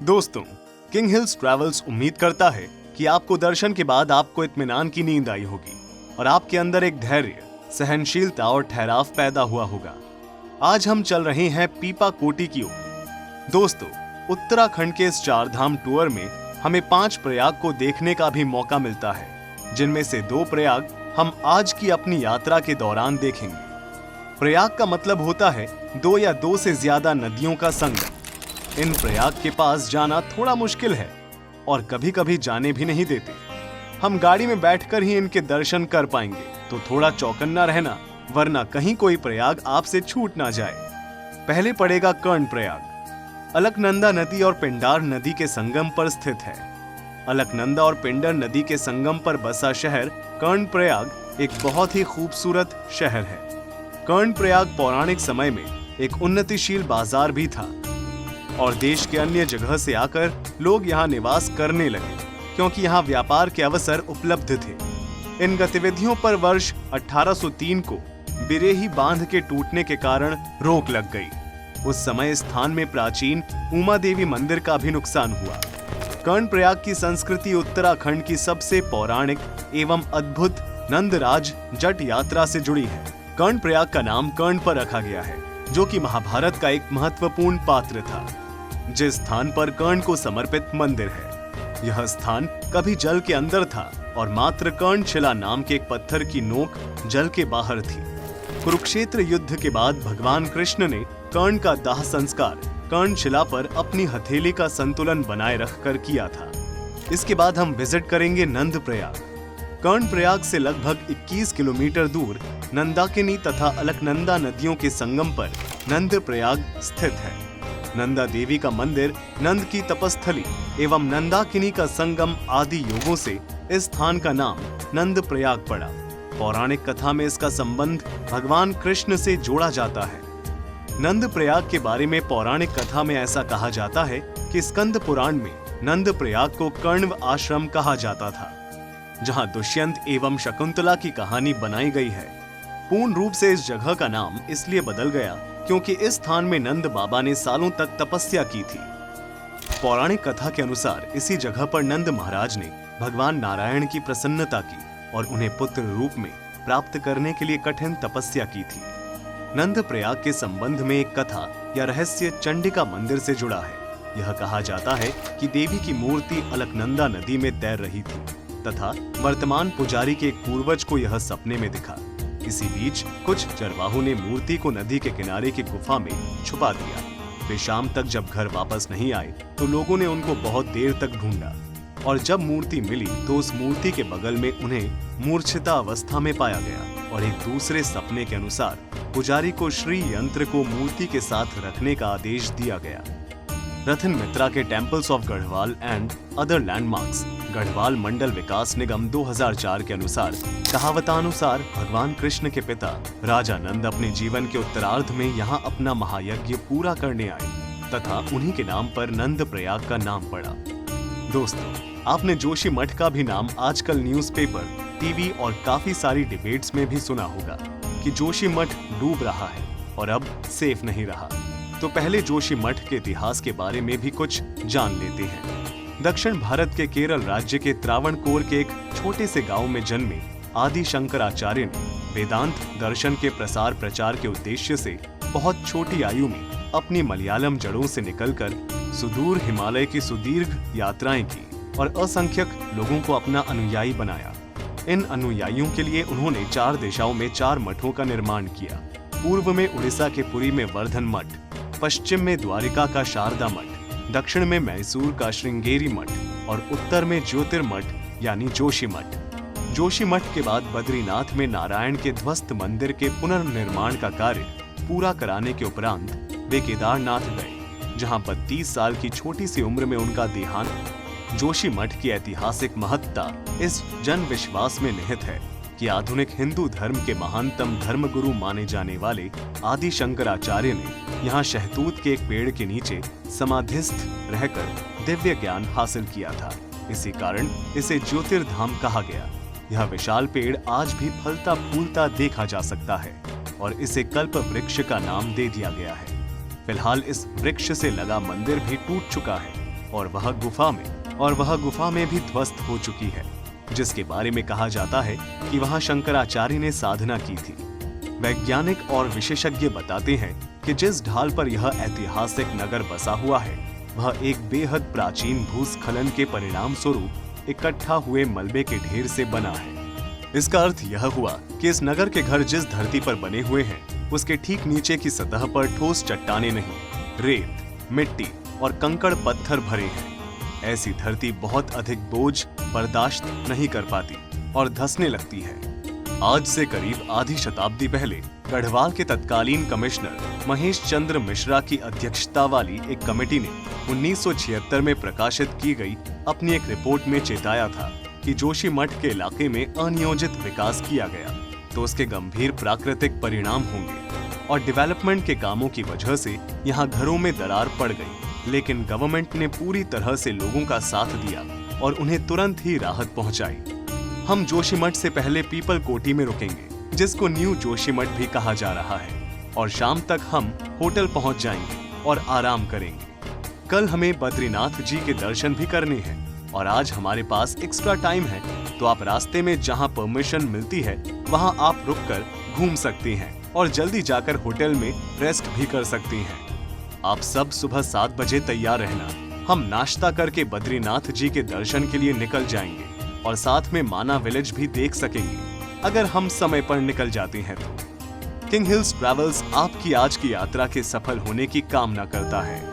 दोस्तों, king hills travels उम्मीद करता है कि आपको दर्शन के बाद आपको इत्मीनान की नींद आई होगी और आपके अंदर एक धैर्य, सहनशीलता और ठहराव पैदा हुआ होगा। आज हम चल रहे हैं पीपा कोटी की ओर। दोस्तों, उत्तराखंड के इस चारधाम टूर में हमें 5 प्रयाग को देखने का भी मौका मिलता है, जिनमें से 2 प्रयाग हम आज की अपनी यात्रा के दौरान देखेंगे। प्रयाग का मतलब होता है 2 या 2 से ज्यादा नदियों का संगम। इन प्रयाग के पास जाना थोड़ा मुश्किल है और कभी-कभी जाने भी नहीं देते। हम गाड़ी में बैठकर ही इनके दर्शन कर पाएंगे, तो थोड़ा चौकन्ना रहना, वरना कहीं कोई प्रयाग आपसे छूट ना जाए। पहले पड़ेगा कर्ण प्रयाग। अलकनंदा नदी और पिंडार नदी के संगम पर स्थित है। अलकनंदा और पिंडर नदी के संगम पर बसा शहर कर्ण प्रयाग एक बहुत ही खूबसूरत शहर है। कर्ण प्रयाग पौराणिक समय में एक उन्नतिशील बाजार भी था और देश के अन्य जगह से आकर लोग यहाँ निवास करने लगे, क्योंकि यहाँ व्यापार के अवसर उपलब्ध थे। इन गतिविधियों पर वर्ष 1803 को बिरेही बांध के टूटने के कारण रोक लग गई। उस समय स्थान में प्राचीन उमा देवी मंदिर का भी नुकसान हुआ। कर्ण प्रयाग की संस्कृति उत्तराखंड की सबसे पौराणिक एवं अद्भुत नंदराज जट यात्रा से जुड़ी है। कर्ण प्रयाग का नाम कर्ण पर रखा गया है, जो कि महाभारत का एक महत्वपूर्ण पात्र था, जिस स्थान पर कर्ण को समर्पित मंदिर है। यह स्थान कभी जल के अंदर था और मात्र कर्णशिला नाम के एक पत्थर की नोक जल के बाहर थी। कुरुक्षेत्र युद्ध के बाद भगवान कृष्ण ने कर्ण का दाह संस्कार कर्णशिला पर अपनी हथेली का संतुलन बनाए रखकर किया था। इसके बाद हम विजिट करेंगे नंद प्रयाग। कर्ण प्रयाग से लगभग 21 किलोमीटर दूर नंदाकिनी तथा अलकनंदा नदियों के संगम पर नंद प्रयाग स्थित है। नंदा देवी का मंदिर, नंद की तपस्थली एवं नंदाकिनी का संगम आदि योगों से इस स्थान का नाम नंद प्रयाग पड़ा। पौराणिक कथा में इसका संबंध भगवान कृष्ण से जोड़ा जाता है। नंद प्रयाग के बारे में पौराणिक कथा में ऐसा कहा जाता है कि स्कंद पुराण में नंद प्रयाग को कण्व आश्रम कहा जाता था, जहां दुष्यंत एवं शकुंतला की कहानी बनाई गई है। पूर्ण रूप से इस जगह का नाम इसलिए बदल गया क्योंकि इस स्थान में नंद बाबा ने सालों तक तपस्या की थी। पौराणिक कथा के अनुसार इसी जगह पर नंद महाराज ने भगवान नारायण की प्रसन्नता की और उन्हें पुत्र रूप में प्राप्त करने के लिए कठिन तपस्या की थी। नंद प्रयाग के संबंध में एक कथा या रहस्य चंडिका मंदिर से जुड़ा है। यह कहा जाता है कि देवी की मूर्ति अलकनंदा नदी में तैर रही थी तथा वर्तमान पुजारी के एक पूर्वज को यह सपने में दिखा। इसी बीच कुछ चरवाहों ने मूर्ति को नदी के किनारे की गुफा में छुपा दिया। वे शाम तक जब घर वापस नहीं आए तो लोगों ने उनको बहुत देर तक ढूंढा और जब मूर्ति मिली तो उस मूर्ति के बगल में उन्हें मूर्छिता अवस्था में पाया गया और एक दूसरे सपने के अनुसार पुजारी को श्री यंत्र को मूर्ति के साथ रखने का आदेश दिया गया। रतन मित्रा के temples of Garhwal and other landmarks Garhwal Mandal Vikas Nigam 2004 के अनुसार कहावतानुसार भगवान कृष्ण के पिता राजा नंद अपने जीवन के उत्तरार्ध में यहाँ अपना महायज्ञ पूरा करने आए तथा उन्हीं के नाम पर नंद प्रयाग का नाम पड़ा। दोस्तों, आपने जोशी मठ का भी नाम आजकल न्यूज़पेपर, टीवी और काफी सारी डिबेट्स में भी सुना होगा कि जोशी मठ डूब रहा है और अब सेफ नहीं रहा। तो पहले जोशी मठ के इतिहास के बारे में भी कुछ जान लेते हैं। दक्षिण भारत के केरल राज्य के त्रावणकोर के एक छोटे से गांव में जन्मे आदि शंकराचार्य ने वेदांत दर्शन के प्रसार प्रचार के उद्देश्य से बहुत छोटी आयु में अपनी मलयालम जड़ों से निकलकर सुदूर हिमालय की सुदीर्घ यात्राएं की और असंख्यक लोगों को अपना अनुयायी बनाया। इन अनुयायियों के लिए उन्होंने 4 दिशाओं में 4 मठों का निर्माण किया। पूर्व में उड़ीसा के पुरी में वर्धन मठ, पश्चिम में द्वारिका का शारदा मठ, दक्षिण में मैसूर का श्रृंगेरी मठ और उत्तर में ज्योतिर्मठ यानी जोशी मठ। जोशी मठ के बाद बद्रीनाथ में नारायण के ध्वस्त मंदिर के पुनर्निर्माण का कार्य पूरा कराने के उपरांत वे केदारनाथ गए, जहां 32 साल की छोटी सी उम्र में उनका देहांत। जोशी मठ की ऐतिहासिक महत्ता इस जन विश्वास में निहित है कि आधुनिक हिंदू धर्म के महानतम धर्मगुरु माने जाने वाले आदि शंकराचार्य ने यहाँ शहतूत के एक पेड़ के नीचे समाधिस्थ रहकर दिव्य ज्ञान हासिल किया था। इसी कारण इसे ज्योतिर्धाम कहा गया। यह विशाल पेड़ आज भी फलता फूलता देखा जा सकता है और इसे कल्प वृक्ष का नाम दे दिया गया है। फिलहाल इस वृक्ष से लगा मंदिर भी टूट चुका है। और वह गुफा में भी ध्वस्त हो चुकी है, जिसके बारे में कहा जाता है कि वहां शंकराचार्य ने साधना की थी। वैज्ञानिक और विशेषज्ञ बताते हैं कि जिस ढाल पर यह ऐतिहासिक नगर बसा हुआ है वह एक बेहद प्राचीन भूस्खलन के परिणाम स्वरूप इकट्ठा हुए मलबे के ढेर से बना है। इसका अर्थ यह हुआ कि इस नगर के घर जिस धरती पर बने हुए हैं उसके ठीक नीचे की सतह पर ठोस चट्टाने नहीं, रेत, मिट्टी और कंकड़ पत्थर भरे हैं। ऐसी धरती बहुत अधिक बोझ बर्दाश्त नहीं कर पाती और धंसने लगती है। आज से करीब आधी शताब्दी पहले गढ़वाल के तत्कालीन कमिश्नर महेश चंद्र मिश्रा की अध्यक्षता वाली एक कमेटी ने 1976 में प्रकाशित की गई अपनी एक रिपोर्ट में चेताया था कि जोशीमठ के इलाके में अनियोजित विकास किया गया तो उसके गंभीर प्राकृतिक परिणाम होंगे और डेवलपमेंट के कामों की वजह से यहाँ घरों में दरार पड़ गई। लेकिन गवर्नमेंट ने पूरी तरह से लोगों का साथ दिया और उन्हें तुरंत ही राहत पहुंचाई। हम जोशीमठ से पहले पीपल कोठी में रुकेंगे, जिसको न्यू जोशीमठ भी कहा जा रहा है, और शाम तक हम होटल पहुंच जाएंगे और आराम करेंगे। कल हमें बद्रीनाथ जी के दर्शन भी करने हैं और आज हमारे पास एक्स्ट्रा टाइम है, तो आप रास्ते में जहां परमिशन मिलती है वहां आप रुककर घूम सकती हैं और जल्दी जाकर होटल में रेस्ट भी कर सकती हैं। आप सब सुबह 7 बजे तैयार रहना। हम नाश्ता करके बद्रीनाथ जी के दर्शन के लिए निकल जाएंगे और साथ में माना विलेज भी देख सकेंगे अगर हम समय पर निकल जाते हैं तो। किंग हिल्स ट्रैवल्स आपकी आज की यात्रा के सफल होने की कामना करता है।